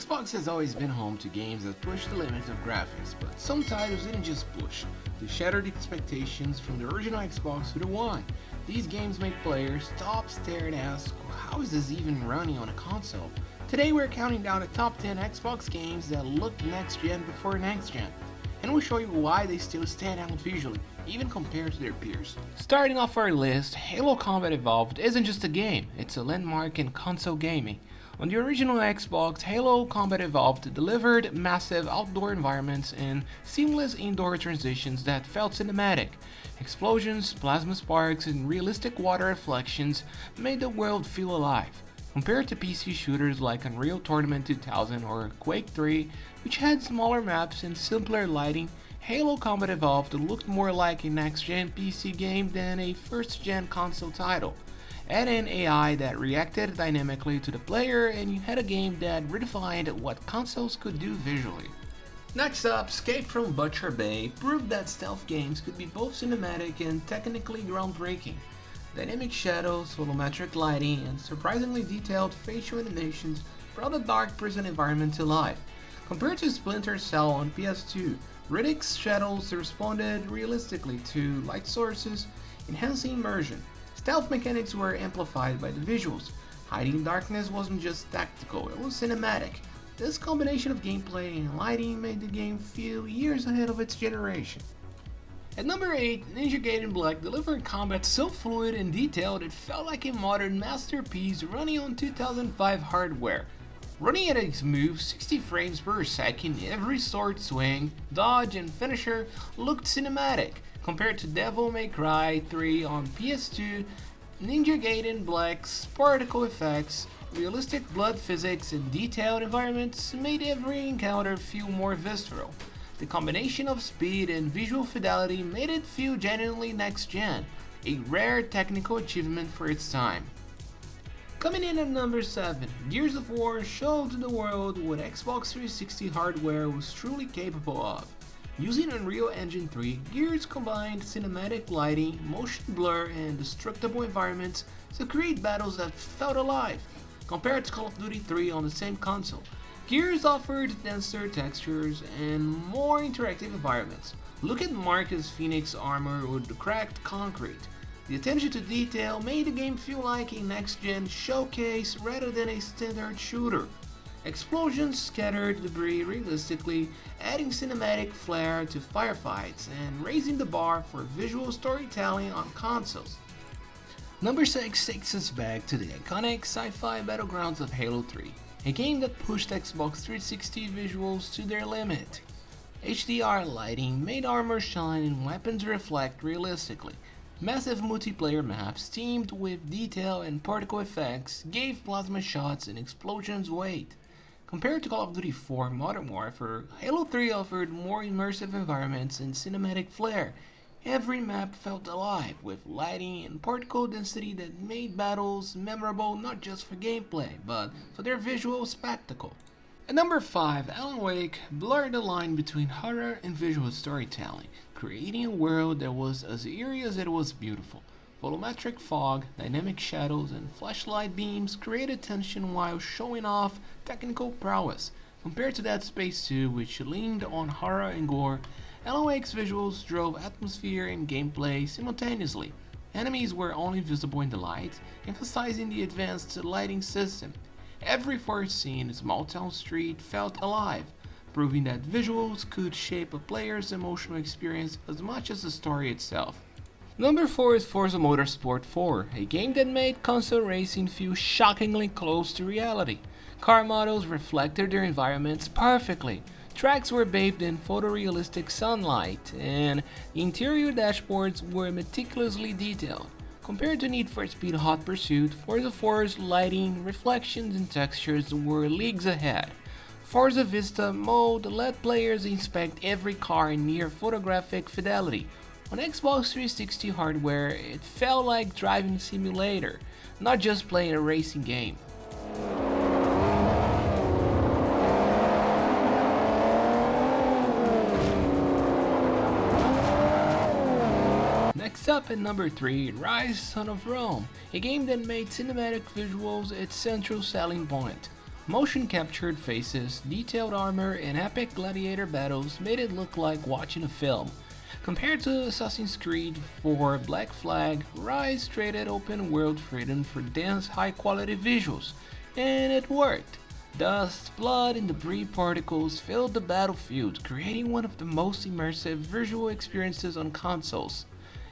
Xbox has always been home to games that push the limits of graphics, but some titles didn't just push, they shattered expectations from the original Xbox to the One. These games make players stop, stare and ask, how is this even running on a console? Today we're counting down the top 10 Xbox games that looked next gen before next gen, and we'll show you why they still stand out visually, even compared to their peers. Starting off our list, Halo Combat Evolved isn't just a game, it's a landmark in console gaming. On the original Xbox, Halo Combat Evolved delivered massive outdoor environments and seamless indoor transitions that felt cinematic. Explosions, plasma sparks, and realistic water reflections made the world feel alive. Compared to PC shooters like Unreal Tournament 2000 or Quake 3, which had smaller maps and simpler lighting, Halo Combat Evolved looked more like a next-gen PC game than a first-gen console title. Add in AI that reacted dynamically to the player and you had a game that redefined what consoles could do visually. Next up, Escape from Butcher Bay proved that stealth games could be both cinematic and technically groundbreaking. Dynamic shadows, volumetric lighting, and surprisingly detailed facial animations brought the dark prison environment to life. Compared to Splinter Cell on PS2, Riddick's shadows responded realistically to light sources, enhancing immersion. Stealth mechanics were amplified by the visuals. Hiding in darkness wasn't just tactical, it was cinematic. This combination of gameplay and lighting made the game feel years ahead of its generation. At number 8, Ninja Gaiden Black delivered combat so fluid and detailed it felt like a modern masterpiece running on 2005 hardware. Running at a smooth 60 frames per second, every sword swing, dodge, and finisher looked cinematic. Compared to Devil May Cry 3 on PS2, Ninja Gaiden Black's particle effects, realistic blood physics, and detailed environments made every encounter feel more visceral. The combination of speed and visual fidelity made it feel genuinely next-gen, a rare technical achievement for its time. Coming in at number 7, Gears of War showed the world what Xbox 360 hardware was truly capable of. Using Unreal Engine 3, Gears combined cinematic lighting, motion blur, and destructible environments to create battles that felt alive. Compared to Call of Duty 3 on the same console, Gears offered denser textures and more interactive environments. Look at Marcus Phoenix armor or the cracked concrete. The attention to detail made the game feel like a next-gen showcase rather than a standard shooter. Explosions scattered debris realistically, adding cinematic flair to firefights and raising the bar for visual storytelling on consoles. Number 6 takes us back to the iconic sci-fi battlegrounds of Halo 3, a game that pushed Xbox 360 visuals to their limit. HDR lighting made armor shine and weapons reflect realistically. Massive multiplayer maps teamed with detail and particle effects gave plasma shots and explosions weight. Compared to Call of Duty 4 Modern Warfare, Halo 3 offered more immersive environments and cinematic flair. Every map felt alive, with lighting and particle density that made battles memorable not just for gameplay, but for their visual spectacle. At number 5, Alan Wake blurred the line between horror and visual storytelling, creating a world that was as eerie as it was beautiful. Volumetric fog, dynamic shadows, and flashlight beams created tension while showing off technical prowess. Compared to Dead Space 2, which leaned on horror and gore, Alan Wake's visuals drove atmosphere and gameplay simultaneously. Enemies were only visible in the light, emphasizing the advanced lighting system. Every first scene in Small Town Street felt alive, proving that visuals could shape a player's emotional experience as much as the story itself. Number 4 is Forza Motorsport 4, a game that made console racing feel shockingly close to reality. Car models reflected their environments perfectly. Tracks were bathed in photorealistic sunlight, and the interior dashboards were meticulously detailed. Compared to Need for Speed Hot Pursuit, Forza 4's lighting, reflections, and textures were leagues ahead. Forza Vista mode let players inspect every car in near photographic fidelity. On Xbox 360 hardware, it felt like driving a simulator, not just playing a racing game. Next up at number 3, Ryse Son of Rome, a game that made cinematic visuals its central selling point. Motion captured faces, detailed armor, and epic gladiator battles made it look like watching a film. Compared to Assassin's Creed 4 Black Flag, Ryse traded open world freedom for dense, high quality visuals, and it worked. Dust, blood, and debris particles filled the battlefield, creating one of the most immersive visual experiences on consoles.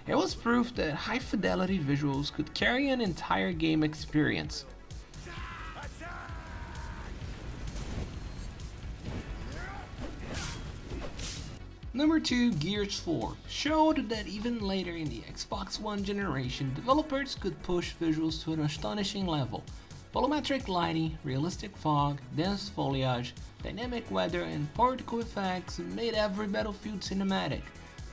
It was proof that high fidelity visuals could carry an entire game experience. Number 2, Gears 4 showed that even later in the Xbox One generation, developers could push visuals to an astonishing level. Volumetric lighting, realistic fog, dense foliage, dynamic weather, and particle effects made every battlefield cinematic.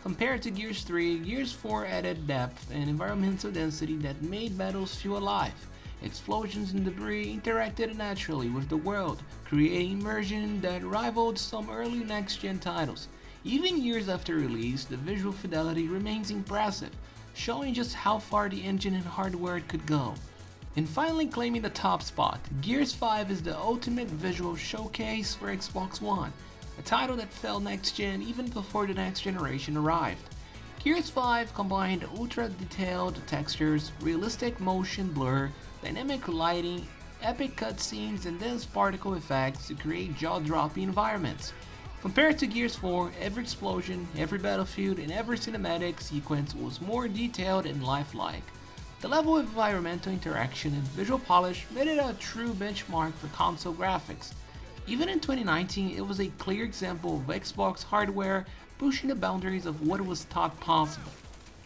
Compared to Gears 3, Gears 4 added depth and environmental density that made battles feel alive. Explosions and debris interacted naturally with the world, creating immersion that rivaled some early next-gen titles. Even years after release, the visual fidelity remains impressive, showing just how far the engine and hardware could go. And finally claiming the top spot, Gears 5 is the ultimate visual showcase for Xbox One, a title that fell next-gen even before the next generation arrived. Gears 5 combined ultra-detailed textures, realistic motion blur, dynamic lighting, epic cutscenes, and dense particle effects to create jaw-dropping environments. Compared to Gears 4, every explosion, every battlefield, and every cinematic sequence was more detailed and lifelike. The level of environmental interaction and visual polish made it a true benchmark for console graphics. Even in 2019, it was a clear example of Xbox hardware pushing the boundaries of what was thought possible.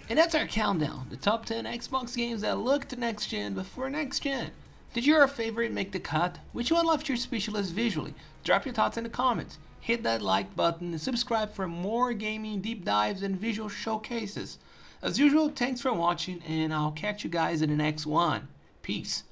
And that's our countdown, the top 10 Xbox games that looked next-gen before next-gen. Did your favorite make the cut? Which one left your speechless visually? Drop your thoughts in the comments. Hit that like button and subscribe for more gaming deep dives and visual showcases. As usual, thanks for watching, and I'll catch you guys in the next one. Peace.